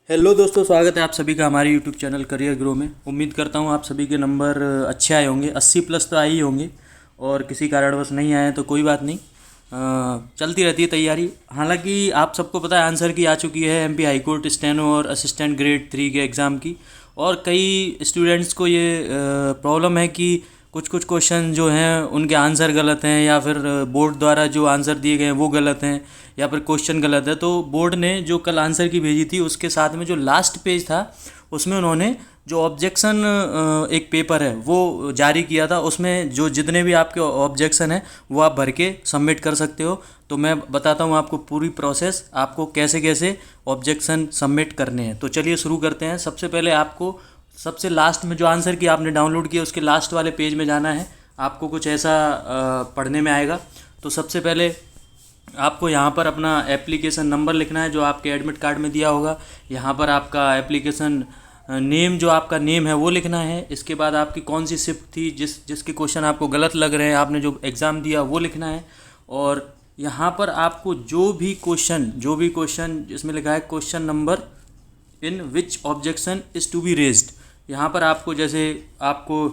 Hello दोस्तों, स्वागत है आप सभी का हमारे यूट्यूब चैनल करियर ग्रो में। उम्मीद करता हूँ आप सभी के नंबर अच्छे आए होंगे। 80 प्लस तो आए ही होंगे और किसी कारणवश नहीं आए तो कोई बात नहीं। चलती रहती है तैयारी। हालांकि आप सबको पता है आंसर की आ चुकी है एमपी हाई कोर्ट स्टेनो और असिस्टेंट ग्रेड 3 के एग्ज़ाम की। और कई स्टूडेंट्स को ये प्रॉब्लम है कि कुछ कुछ क्वेश्चन जो हैं उनके आंसर गलत हैं, या फिर बोर्ड द्वारा जो आंसर दिए गए हैं वो गलत हैं, या फिर क्वेश्चन गलत है। तो बोर्ड ने जो कल आंसर की भेजी थी उसके साथ में जो लास्ट पेज था उसमें उन्होंने जो ऑब्जेक्शन एक पेपर है वो जारी किया था। उसमें जो जितने भी आपके ऑब्जेक्शन हैं वो आप भर के सबमिट कर सकते हो। तो मैं बताता हूँ आपको पूरी प्रोसेस, आपको कैसे कैसे ऑब्जेक्शन सबमिट करने हैं। तो चलिए शुरू करते हैं। सबसे पहले आपको सबसे लास्ट में जो आंसर की आपने डाउनलोड किया उसके लास्ट वाले पेज में जाना है। आपको कुछ ऐसा पढ़ने में आएगा। तो सबसे पहले आपको यहाँ पर अपना एप्लीकेशन नंबर लिखना है जो आपके एडमिट कार्ड में दिया होगा। यहाँ पर आपका एप्लीकेशन नेम, जो आपका नेम है वो लिखना है। इसके बाद आपकी कौन सी शिफ्ट थी, जिसके क्वेश्चन आपको गलत लग रहे हैं, आपने जो एग्ज़ाम दिया वो लिखना है। और यहाँ पर आपको जो भी क्वेश्चन जिसमें लिखा है question number in which objection is to be raised, यहाँ पर आपको जैसे आपको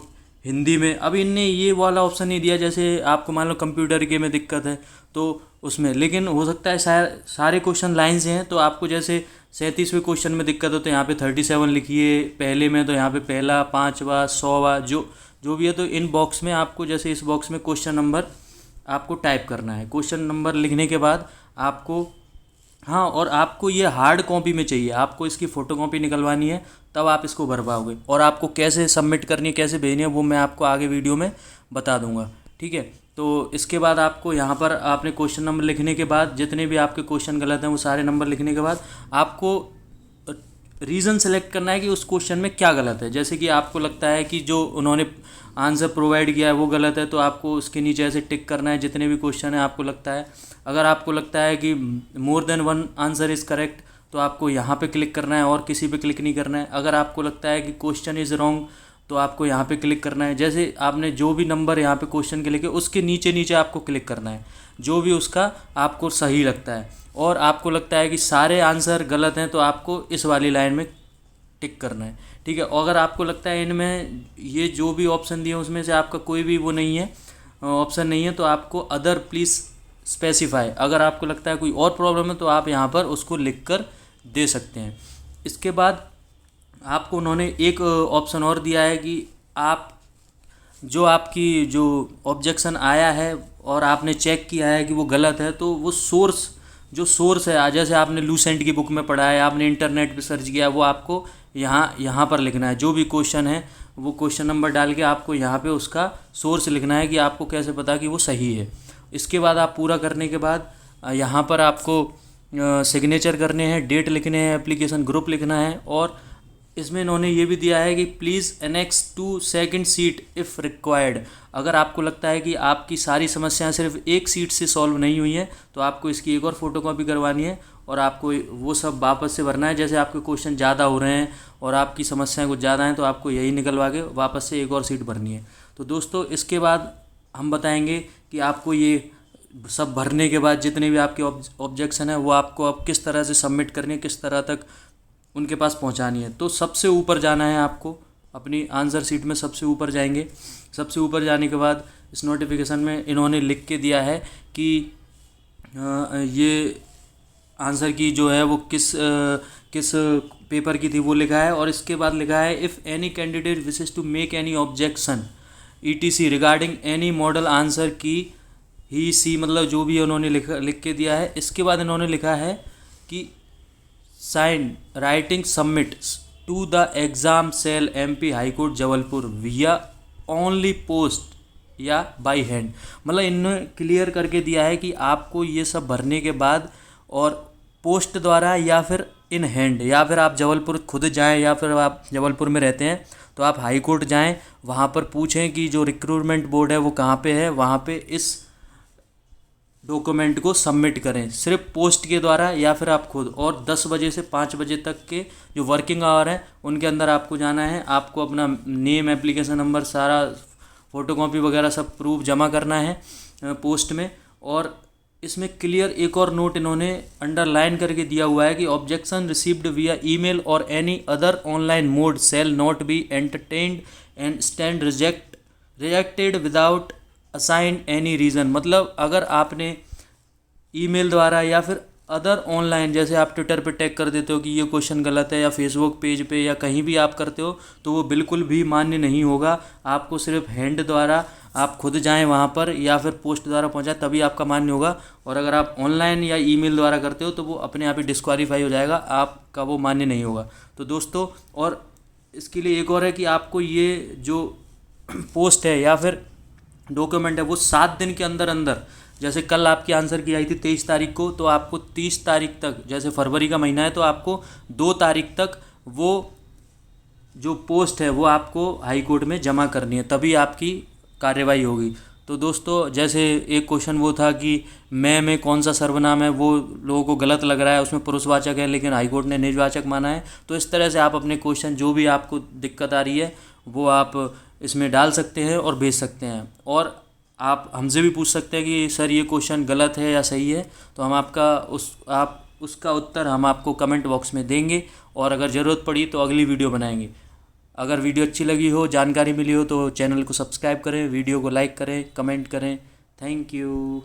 हिंदी में, अब इनने ये वाला ऑप्शन नहीं दिया जैसे आपको मान लो कंप्यूटर के में दिक्कत है तो उसमें, लेकिन हो सकता है सारे क्वेश्चन लाइन से हैं। तो आपको जैसे 37वें क्वेश्चन में दिक्कत हो तो यहाँ पे 37 लिखिए, पहले में तो यहाँ पे पहला, पाँचवा, 100वां, जो भी है। तो इन बॉक्स में आपको जैसे इस बॉक्स में क्वेश्चन नंबर आपको टाइप करना है। क्वेश्चन नंबर लिखने के बाद आपको, हाँ, और आपको ये हार्ड कॉपी में चाहिए, आपको इसकी फ़ोटो कॉपी निकलवानी है तब आप इसको भर पाओगे। और आपको कैसे सबमिट करनी है, कैसे भेजनी है, वो मैं आपको आगे वीडियो में बता दूंगा, ठीक है। तो इसके बाद आपको यहाँ पर आपने क्वेश्चन नंबर लिखने के बाद जितने भी आपके क्वेश्चन गलत हैं वो सारे नंबर लिखने के बाद आपको रीज़न सेलेक्ट करना है कि उस क्वेश्चन में क्या गलत है। जैसे कि आपको लगता है कि जो उन्होंने आंसर प्रोवाइड किया है वो गलत है तो आपको उसके नीचे ऐसे टिक करना है जितने भी क्वेश्चन है आपको लगता है। अगर आपको लगता है कि more than one answer is correct तो आपको यहाँ पे क्लिक करना है और किसी पे क्लिक नहीं करना है। अगर आपको लगता है कि क्वेश्चन इज़ रॉन्ग तो आपको यहाँ पे क्लिक करना है। जैसे आपने जो भी नंबर यहाँ पे क्वेश्चन के लिखे उसके नीचे नीचे आपको क्लिक करना है जो भी उसका आपको सही लगता है। और आपको लगता है कि सारे आंसर गलत हैं तो आपको इस वाली लाइन में टिक करना है, ठीक है। और अगर आपको लगता है इनमें ये जो भी ऑप्शन दिए उसमें से आपका कोई भी वो नहीं है, ऑप्शन नहीं है, तो आपको अदर प्लीज़ स्पेसिफाई, अगर आपको लगता है कोई और प्रॉब्लम है तो आप यहाँ पर उसको लिख कर दे सकते हैं। इसके बाद आपको उन्होंने एक ऑप्शन और दिया है कि आप जो आपकी जो ऑब्जेक्शन आया है और आपने चेक किया है कि वो गलत है तो वो सोर्स है, जैसे आपने लूसेंट की बुक में पढ़ा है, आपने इंटरनेट पे सर्च किया, वो आपको यहाँ पर लिखना है। जो भी क्वेश्चन है वो क्वेश्चन नंबर डाल के आपको यहाँ पे उसका सोर्स लिखना है कि आपको कैसे पता कि वो सही है। इसके बाद आप पूरा करने के बाद यहाँ पर आपको सिग्नेचर करने हैं, डेट लिखने हैं, एप्लीकेशन ग्रुप लिखना है। और इसमें इन्होंने ये भी दिया है कि please annex to second sheet if required. अगर आपको लगता है कि आपकी सारी समस्याएं सिर्फ एक सीट से सॉल्व नहीं हुई हैं तो आपको इसकी एक और फोटोकॉपी करवानी है और आपको वो सब वापस से भरना है। जैसे आपके क्वेश्चन ज़्यादा हो रहे हैं और आपकी समस्याएं कुछ ज़्यादा हैं तो आपको यही निकलवा के वापस से एक और सीट भरनी है। तो दोस्तों इसके बाद हम बताएंगे कि आपको ये सब भरने के बाद जितने भी आपके ऑब्जेक्शन है वो आपको अब किस तरह से सबमिट करनी है, किस तरह तक उनके पास पहुंचानी है। तो सबसे ऊपर जाना है आपको, अपनी आंसर शीट में सबसे ऊपर जाएंगे। सबसे ऊपर जाने के बाद इस नोटिफिकेशन में इन्होंने लिख के दिया है कि ये आंसर की जो है वो किस पेपर की थी वो लिखा है। और इसके बाद लिखा है if any candidate wishes to make any objection ETC regarding any model answer key ही सी, मतलब जो भी उन्होंने लिख के दिया है। इसके बाद इन्होंने लिखा है कि sign writing submit to the exam cell MP High Court Jabalpur via only post या बाई हैंड। मतलब इन्होंने क्लियर करके दिया है कि आपको ये सब भरने के बाद और पोस्ट द्वारा या फिर इन हैंड, या फिर आप जबलपुर खुद जाएं, या फिर आप जबलपुर में रहते हैं तो आप हाई कोर्ट जाएँ, वहाँ पर पूछें कि जो रिक्रूटमेंट बोर्ड है वो कहाँ पे है, वहाँ पे इस डॉक्यूमेंट को सबमिट करें सिर्फ पोस्ट के द्वारा या फिर आप खुद। और 10 बजे से 5 बजे तक के जो वर्किंग आवर हैं उनके अंदर आपको जाना है। आपको अपना नेम, एप्लीकेशन नंबर, सारा फोटोकॉपी वगैरह सब प्रूफ जमा करना है पोस्ट में। और इसमें क्लियर एक और नोट इन्होंने अंडरलाइन करके दिया हुआ है कि ऑब्जेक्शन रिसीव्ड विया ईमेल और any other online mode shall not be entertained and stand rejected without assign any reason. मतलब अगर आपने ईमेल द्वारा या फिर अदर ऑनलाइन, जैसे आप ट्विटर पे टैग कर देते हो कि ये क्वेश्चन गलत है, या फेसबुक पेज पे या कहीं भी आप करते हो, तो वो बिल्कुल भी मान्य नहीं होगा। आपको सिर्फ हैंड द्वारा आप खुद जाएं वहाँ पर या फिर पोस्ट द्वारा पहुँचाएं, तभी आपका मान्य होगा। और अगर आप ऑनलाइन या ईमेल द्वारा करते हो तो वो अपने आप ही डिस्क्वालीफाई हो जाएगा, आपका वो मान्य नहीं होगा। तो दोस्तों, और इसके लिए एक और है कि आपको ये जो पोस्ट है या फिर डॉक्यूमेंट है वो 7 दिन के अंदर अंदर, जैसे कल आपकी आंसर की आई थी 23 तारीख को, तो आपको 30 तारीख तक, जैसे फरवरी का महीना है तो आपको 2 तारीख तक वो जो पोस्ट है वो आपको हाई कोर्ट में जमा करनी है, तभी आपकी कार्यवाही होगी। तो दोस्तों, जैसे एक क्वेश्चन वो था कि मैं में कौन सा सर्वनाम है, वो लोगों को गलत लग रहा है, उसमें पुरुषवाचक है लेकिन हाई कोर्ट ने निजवाचक माना है। तो इस तरह से आप अपने क्वेश्चन जो भी आपको दिक्कत आ रही है वो आप इसमें डाल सकते हैं और भेज सकते हैं। और आप हमसे भी पूछ सकते हैं कि सर ये क्वेश्चन गलत है या सही है, तो हम उसका उत्तर हम आपको कमेंट बॉक्स में देंगे, और अगर ज़रूरत पड़ी तो अगली वीडियो बनाएंगे। अगर वीडियो अच्छी लगी हो, जानकारी मिली हो, तो चैनल को सब्सक्राइब करें, वीडियो को लाइक करें, कमेंट करें। Thank you.